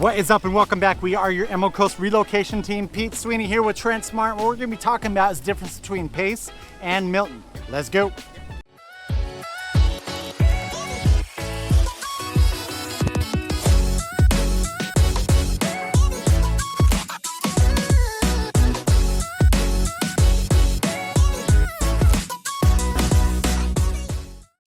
What is up and welcome back. We are your Emerald Coast relocation team. Pete Sweeney here with Trent Smart. What we're going to be talking about is the difference between Pace and Milton. Let's go.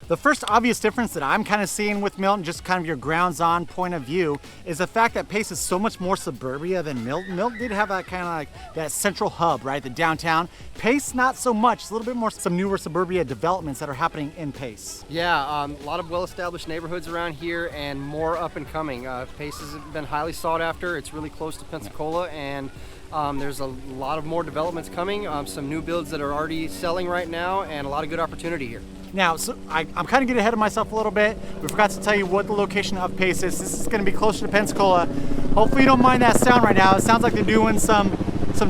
The first obvious difference that I'm kind of seeing with Milton, just kind of your grounds on point of view, is the fact that Pace is so much more suburbia than Milton. Milton did have that kind of like that central hub, right? The downtown. Pace, not so much. It's a little bit more some newer suburbia developments that are happening in Pace. Yeah, a lot of well-established neighborhoods around here and more up and coming. Pace has been highly sought after. It's really close to Pensacola, and there's a lot of more developments coming. Some new builds that are already selling right now, and a lot of good opportunity here. Now, so I'm kind of getting ahead of myself a little bit. We forgot to tell you what the location of Pace is. This is going to be closer to Pensacola. Hopefully you don't mind that sound right now. It sounds like they're doing some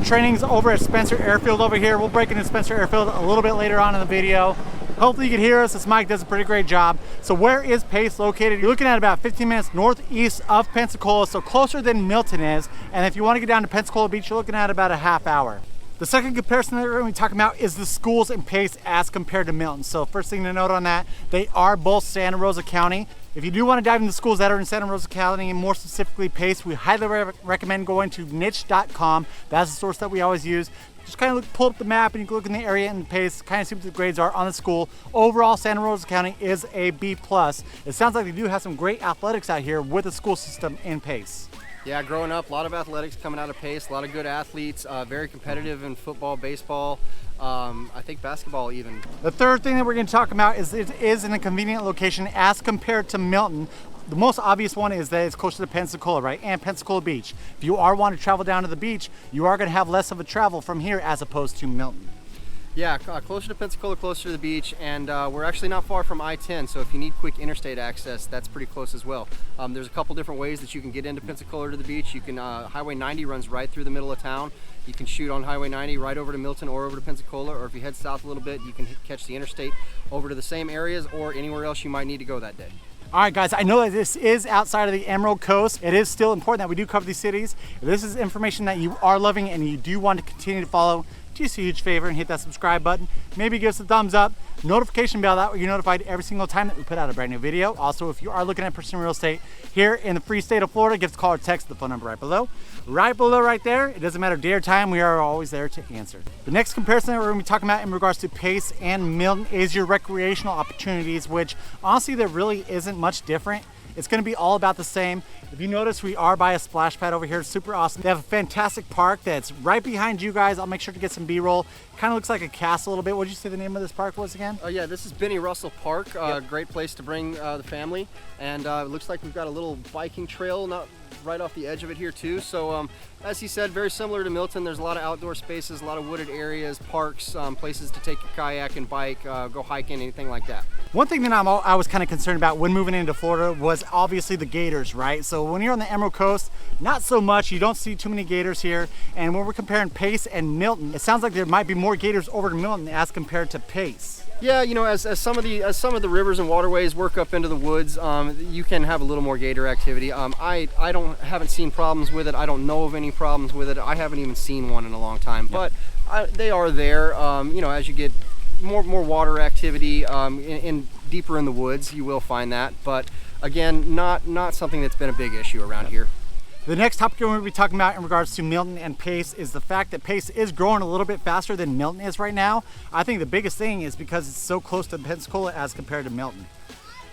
trainings over at Spencer Airfield over here. We'll break into Spencer Airfield a little bit later on in the video. Hopefully you can hear us. This mic does a pretty great job. So where is Pace located? You're looking at about 15 minutes northeast of Pensacola, so closer than Milton is. And if you want to get down to Pensacola Beach, you're looking at about a half hour. The second comparison that we're going to be talking about is the schools in Pace as compared to Milton. So first thing to note on that, they are both Santa Rosa County. If you do want to dive into schools that are in Santa Rosa County, and more specifically Pace, we highly recommend going to niche.com. That's the source that we always use. Just kind of pull up the map and you can look in the area and Pace, kind of see what the grades are on the school. Overall, Santa Rosa County is a B+. It sounds like they do have some great athletics out here with the school system in Pace. Yeah, growing up, a lot of athletics coming out of Pace, a lot of good athletes, very competitive in football, baseball, I think basketball even. The third thing that we're going to talk about is it is in a convenient location as compared to Milton. The most obvious one is that it's closer to Pensacola, right? And Pensacola Beach. If you are wanting to travel down to the beach, you are going to have less of a travel from here as opposed to Milton. Yeah, closer to Pensacola, closer to the beach, and we're actually not far from I-10, so if you need quick interstate access, that's pretty close as well. There's a couple different ways that you can get into Pensacola to the beach. You can, Highway 90 runs right through the middle of town. You can shoot on Highway 90 right over to Milton or over to Pensacola, or if you head south a little bit, you can catch the interstate over to the same areas or anywhere else you might need to go that day. All right, guys, I know that this is outside of the Emerald Coast. It is still important that we do cover these cities. If this is information that you are loving and you do want to continue to follow, do us a huge favor and hit that subscribe button. Maybe give us a thumbs up, notification bell, that way you're notified every single time that we put out a brand new video. Also, if you are looking at purchasing real estate here in the free state of Florida, give us a call or text the phone number right below. Right below right there. It doesn't matter day or time, we are always there to answer. The next comparison that we're going to be talking about in regards to Pace and Milton is your recreational opportunities, which honestly there really isn't much different. It's going to be all about the same. If you notice, we are by a splash pad over here. It's super awesome. They have a fantastic park that's right behind you guys. I'll make sure to get some B-roll. Kind of looks like a castle a little bit. What did you say the name of this park was again? Oh yeah, this is Benny Russell Park. Yep. Great place to bring the family. And it looks like we've got a little biking trail not right off the edge of it here too. So as he said, very similar to Milton. There's a lot of outdoor spaces, a lot of wooded areas, parks, places to take your kayak and bike, go hiking, anything like that. One thing that I was kind of concerned about when moving into Florida was obviously the gators, right? So when you're on the Emerald Coast, not so much. You don't see too many gators here. And when we're comparing Pace and Milton, it sounds like there might be more gators over to Milton as compared to Pace. Yeah, you know, as some of the rivers and waterways work up into the woods, you can have a little more gator activity. I haven't seen problems with it. I don't know of any problems with it. I haven't even seen one in a long time. Yep. But they are there. You know, as you get more water activity in deeper in the woods, you will find that. But again, not something that's been a big issue around here. The next topic we're going to be talking about in regards to Milton and Pace is the fact that Pace is growing a little bit faster than Milton is right now. I think the biggest thing is because it's so close to Pensacola as compared to Milton.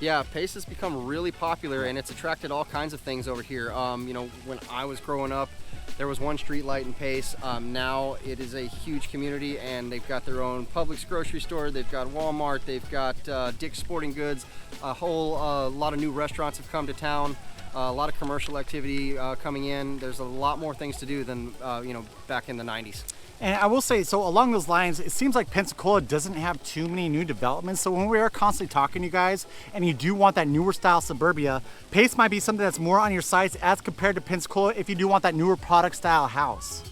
Yeah, Pace has become really popular and it's attracted all kinds of things over here. You know, when I was growing up, there was one street light in Pace. Now it is a huge community and they've got their own Publix grocery store, they've got Walmart, they've got Dick's Sporting Goods, a lot of new restaurants have come to town. A lot of commercial activity coming in. There's a lot more things to do than you know, back in the 90s. And I will say, so along those lines, it seems like Pensacola doesn't have too many new developments. So when we are constantly talking to you guys and you do want that newer style suburbia, Pace might be something that's more on your sights as compared to Pensacola if you do want that newer product style house.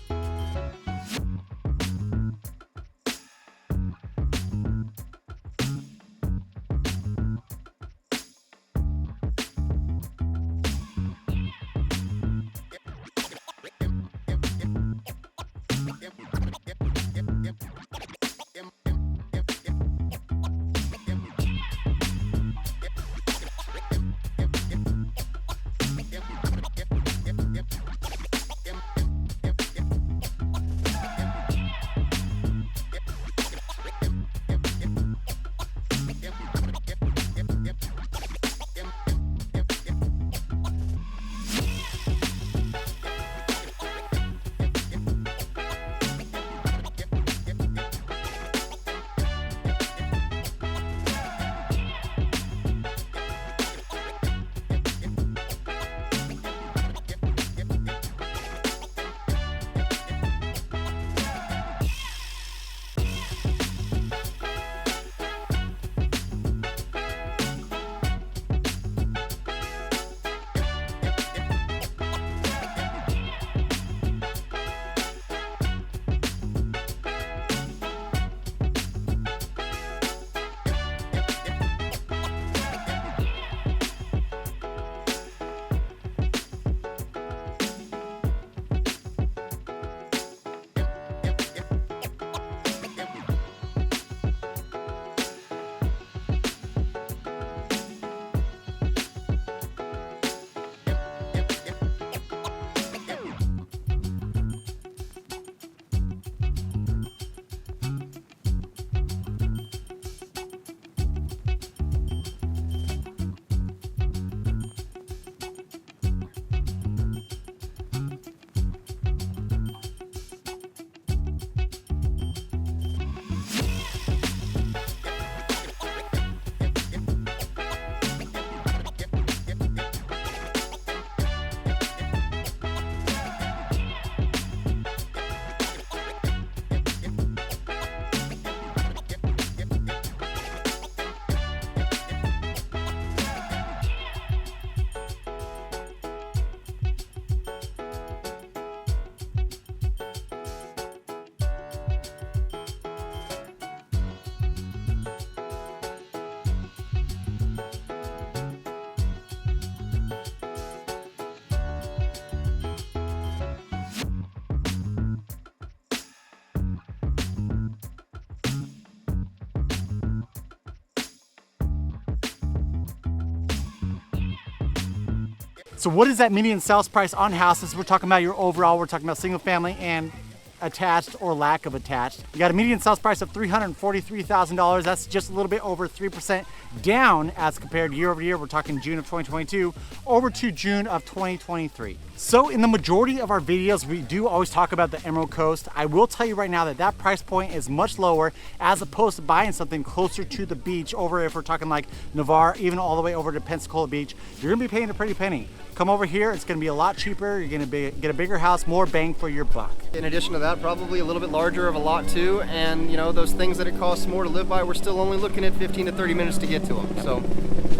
So what is that median sales price on houses? We're talking about your overall, we're talking about single family and attached or lack of attached. You got a median sales price of $343,000. That's just a little bit over 3% down as compared year over year. We're talking June of 2022 over to June of 2023. So in the majority of our videos, we do always talk about the Emerald Coast. I will tell you right now that that price point is much lower as opposed to buying something closer to the beach over, if we're talking like Navarre, even all the way over to Pensacola Beach, you're gonna be paying a pretty penny. Come over here, it's gonna be a lot cheaper. You're gonna get a bigger house, more bang for your buck. In addition to that, probably a little bit larger of a lot too, and you know, those things that it costs more to live by, we're still only looking at 15 to 30 minutes to get to them. So,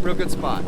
real good spot.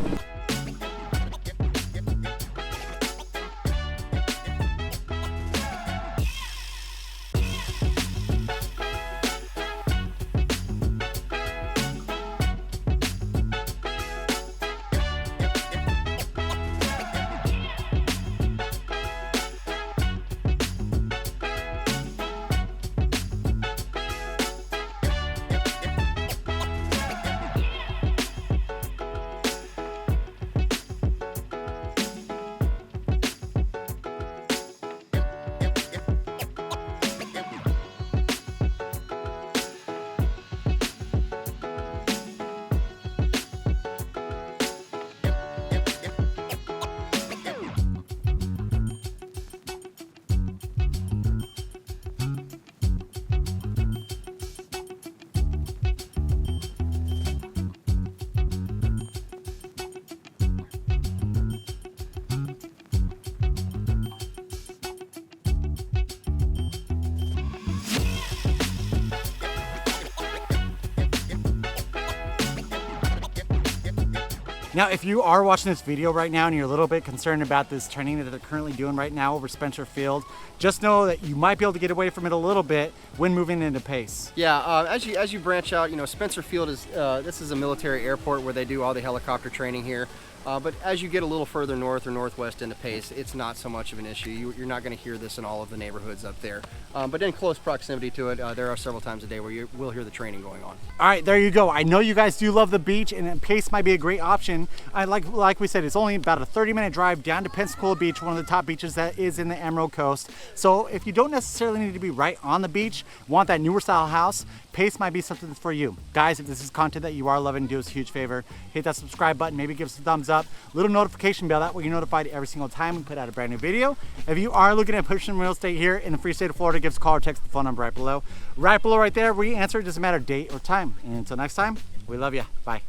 Now, if you are watching this video right now and you're a little bit concerned about this training that they're currently doing right now over Spencer Field, just know that you might be able to get away from it a little bit when moving into Pace. Yeah, as you branch out, you know, Spencer Field is this is a military airport where they do all the helicopter training here. But as you get a little further north or northwest into Pace, it's not so much of an issue. You're not going to hear this in all of the neighborhoods up there. But in close proximity to it, there are several times a day where you will hear the training going on. All right, there you go. I know you guys do love the beach, and Pace might be a great option. Like we said, it's only about a 30-minute drive down to Pensacola Beach, one of the top beaches that is in the Emerald Coast. So if you don't necessarily need to be right on the beach, want that newer style house, Pace might be something for you. Guys, if this is content that you are loving, do us a huge favor. Hit that subscribe button, maybe give us a thumbs up. Little notification bell, that way you're notified every single time we put out a brand new video. If you are looking at pushing real estate here in the free state of Florida, give us a call or text the phone number right below. Right below right there, we answer. It doesn't matter date or time. And until next time, we love you. Bye.